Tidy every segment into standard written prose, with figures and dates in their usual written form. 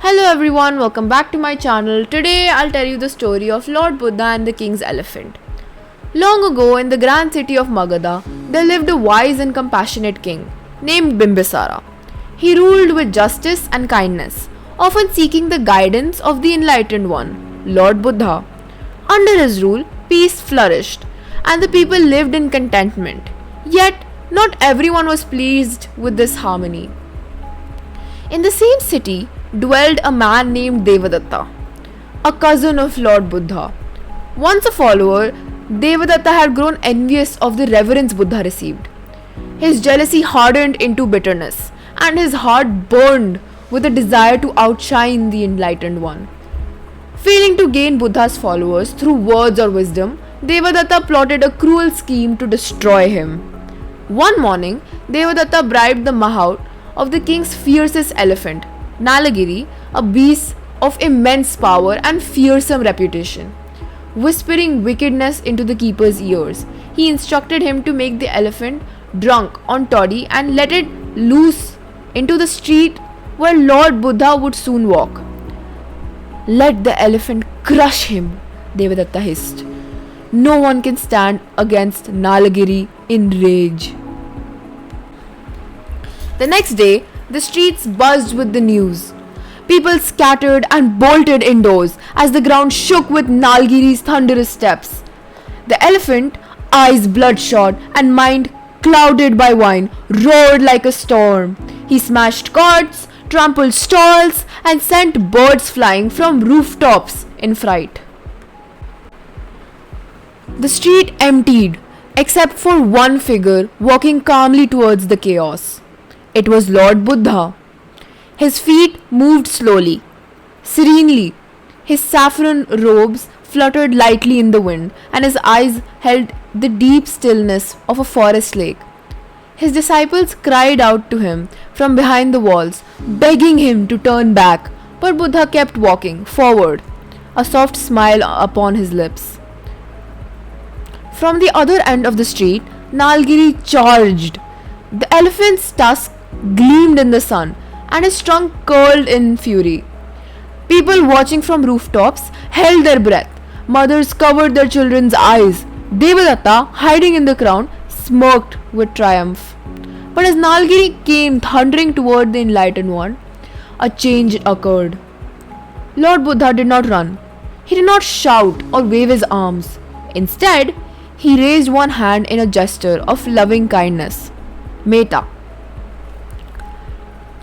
Hello everyone, welcome back to my channel. Today I'll tell you the story of Lord Buddha and the king's elephant. Long ago in the grand city of Magadha, there lived a wise and compassionate king named Bimbisara. He ruled with justice and kindness, often seeking the guidance of the enlightened one, Lord Buddha. Under his rule, peace flourished and the people lived in contentment. Yet, not everyone was pleased with this harmony. In the same city dwelled a man named Devadatta, a cousin of Lord Buddha. Once a follower, Devadatta had grown envious of the reverence Buddha received. His jealousy hardened into bitterness, and his heart burned with a desire to outshine the enlightened one. Failing to gain Buddha's followers through words or wisdom, Devadatta plotted a cruel scheme to destroy him. One morning, Devadatta bribed the mahout of the king's fiercest elephant, Nalagiri, a beast of immense power and fearsome reputation. Whispering wickedness into the keeper's ears, he instructed him to make the elephant drunk on toddy and let it loose into the street where Lord Buddha would soon walk. "Let the elephant crush him," Devadatta hissed. "No one can stand against Nalagiri in rage." The next day, the streets buzzed with the news. People scattered and bolted indoors as the ground shook with Nalagiri's thunderous steps. The elephant, eyes bloodshot and mind clouded by wine, roared like a storm. He smashed carts, trampled stalls, and sent birds flying from rooftops in fright. The street emptied, except for one figure walking calmly towards the chaos. It was Lord Buddha. His feet moved slowly, serenely. His saffron robes fluttered lightly in the wind, and his eyes held the deep stillness of a forest lake. His disciples cried out to him from behind the walls, begging him to turn back, but Buddha kept walking forward, a soft smile upon his lips. From the other end of the street, Nalagiri charged. The elephant's tusk gleamed in the sun, and his trunk curled in fury. People watching from rooftops held their breath. Mothers covered their children's eyes. Devadatta, hiding in the crowd, smirked with triumph. But as Nalagiri came thundering toward the enlightened one, a change occurred. Lord Buddha did not run. He did not shout or wave his arms. Instead, he raised one hand in a gesture of loving kindness, Metta.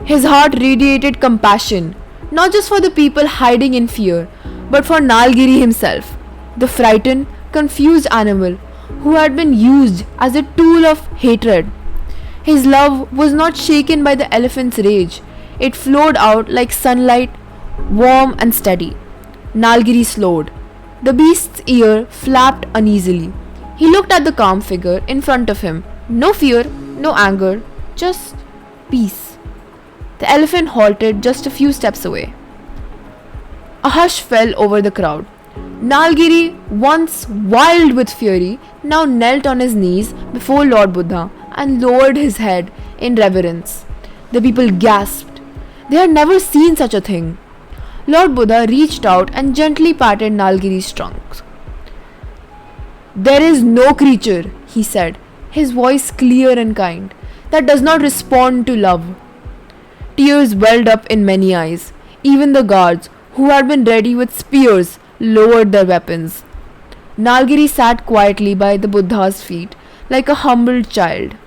His heart radiated compassion, not just for the people hiding in fear, but for Nalagiri himself, the frightened, confused animal who had been used as a tool of hatred. His love was not shaken by the elephant's rage. It flowed out like sunlight, warm and steady. Nalagiri slowed. The beast's ear flapped uneasily. He looked at the calm figure in front of him. No fear, no anger, just peace. The elephant halted just a few steps away. A hush fell over the crowd. Nalagiri, once wild with fury, now knelt on his knees before Lord Buddha and lowered his head in reverence. The people gasped. They had never seen such a thing. Lord Buddha reached out and gently patted Nalagiri's trunk. "There is no creature," he said, his voice clear and kind, "that does not respond to love." Tears welled up in many eyes. Even the guards, who had been ready with spears, lowered their weapons. Nalagiri sat quietly by the Buddha's feet, like a humbled child.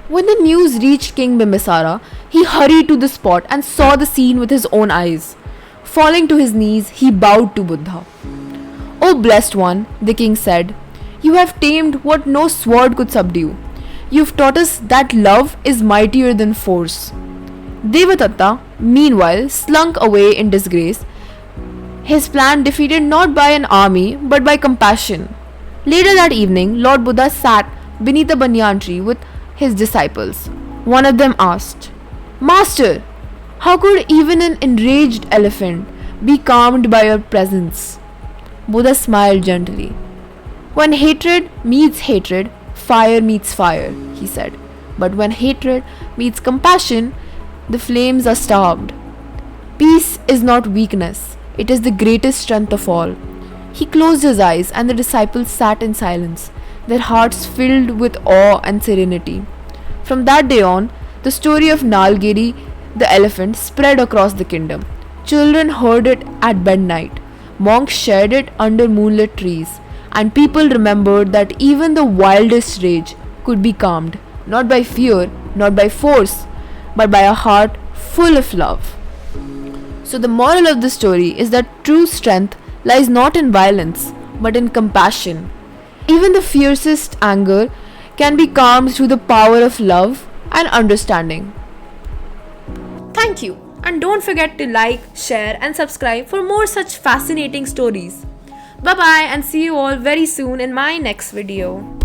When the news reached King Bimbisara, he hurried to the spot and saw the scene with his own eyes. Falling to his knees, he bowed to Buddha. "O blessed one," the king said, "you have tamed what no sword could subdue. You've taught us that love is mightier than force." Devadatta, meanwhile, slunk away in disgrace, his plan defeated not by an army but by compassion. Later that evening, Lord Buddha sat beneath a banyan tree with his disciples. One of them asked, "Master, how could even an enraged elephant be calmed by your presence?" Buddha smiled gently. "When hatred meets hatred, fire meets fire," he said. "But when hatred meets compassion, the flames are starved. Peace is not weakness, it is the greatest strength of all. He closed his eyes, and the disciples sat in silence, their hearts filled with awe and serenity. From that day on, the story of Nalgiri, the elephant, spread across the kingdom. Children heard it at midnight, monks shared it under moonlit trees, and people remembered that even the wildest rage could be calmed, not by fear, not by force, but by a heart full of love. So, the moral of the story is that true strength lies not in violence, but in compassion. Even the fiercest anger can be calmed through the power of love and understanding. Thank you, and don't forget to like, share, and subscribe for more such fascinating stories. Bye bye, and see you all very soon in my next video.